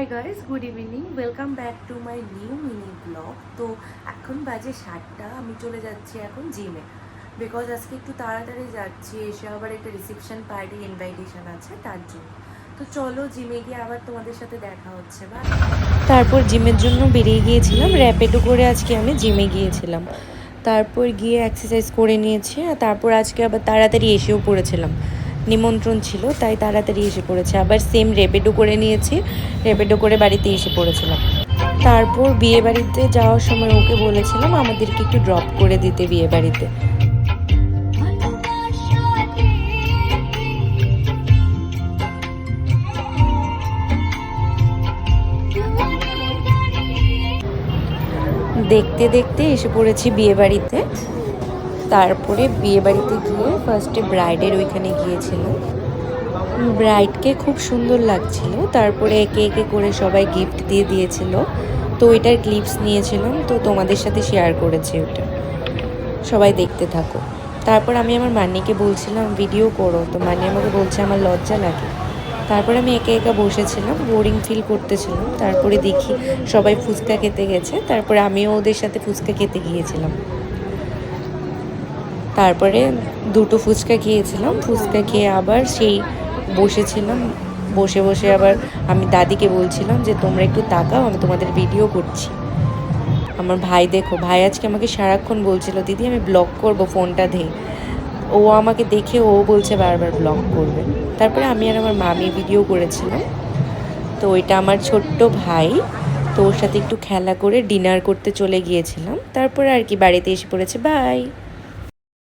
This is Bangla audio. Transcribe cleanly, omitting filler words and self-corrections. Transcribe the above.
Hi guys, good evening, welcome back to my new mini blog. তো এখন বাজে 7টা, আমি চলে যাচ্ছি এখন জিমে, বিকজ আজকে একটু তাড়াতাড়ি যাচ্ছি, এসে আবার একটা রিসেপশন পার্টি ইনভাইটেশন আছে তার জন্য। তো চলো জিমে গিয়ে আবার তোমাদের সাথে দেখা হচ্ছে। বা তারপর জিমের জন্য বেরিয়ে গিয়েছিলাম, র্যাপিডো করে আজকে আমি জিমে গিয়েছিলাম। তারপর গিয়ে এক্সারসাইজ করে নিয়েছি, আর তারপর আজকে আবার তাড়াতাড়ি এসেও পড়েছিলাম, নিমন্ত্রণ ছিল তাই তাড়াতাড়ি এসে পড়েছে। আবার সেম র্যাপিডো করে নিয়েছি, র্যাপিডো করে বাড়িতে এসে পড়েছিলাম। তারপর বিয়ে বাড়িতে যাওয়ার সময় ওকে বলেছিলাম আমাদেরকে একটু ড্রপ করে দিতে বিয়ে বাড়িতে। দেখতে দেখতে এসে পড়েছি বিয়ে বাড়িতে। তারপরে বিয়ে বাড়িতে গিয়ে ফার্স্টে ব্রাইডের ওইখানে গিয়েছিলাম, ব্রাইডকে খুব সুন্দর লাগছিল। তারপরে একে একে করে সবাই গিফট দিয়ে দিয়েছিল, তো ওইটার ক্লিপস নিয়েছিলাম, তো তোমাদের সাথে শেয়ার করেছি ওটা, সবাই দেখতে থাকো। তারপর আমি আমার মান্নিকে বলছিলাম ভিডিও করো, তো মান্নি আমাকে বলছে আমার লজ্জা লাগে। তারপরে আমি একা একা বসেছিলাম, বোরিং ফিল করতেছিলাম। তারপরে দেখি সবাই ফুচকা খেতে গেছে, তারপরে আমিও ওদের সাথে ফুচকা খেতে গিয়েছিলাম। তারপরে দুটো ফুচকা খেয়েছিলাম, ফুচকা খেয়ে আবার সেই বসেছিলাম, বসে বসে আবার আমি দাদিকে বলছিলাম যে তোমরা একটু তাকাও, আমি তোমাদের ভিডিও করছি। আমার ভাই দেখো, ভাই আজকে আমাকে সারাক্ষণ বলছিল দিদি আমি ব্লগ করব, ফোনটা ধে। ও আমাকে দেখে ও বলছে বারবার ব্লগ করবে। তারপরে আমি আর আমার মামি ভিডিও করেছিলাম। তো ওইটা আমার ছোট্ট ভাই, তো ওর সাথে একটু খেলা করে ডিনার করতে চলে গিয়েছিলাম। তারপরে আর কি বাড়িতে এসে পড়েছে, বাই।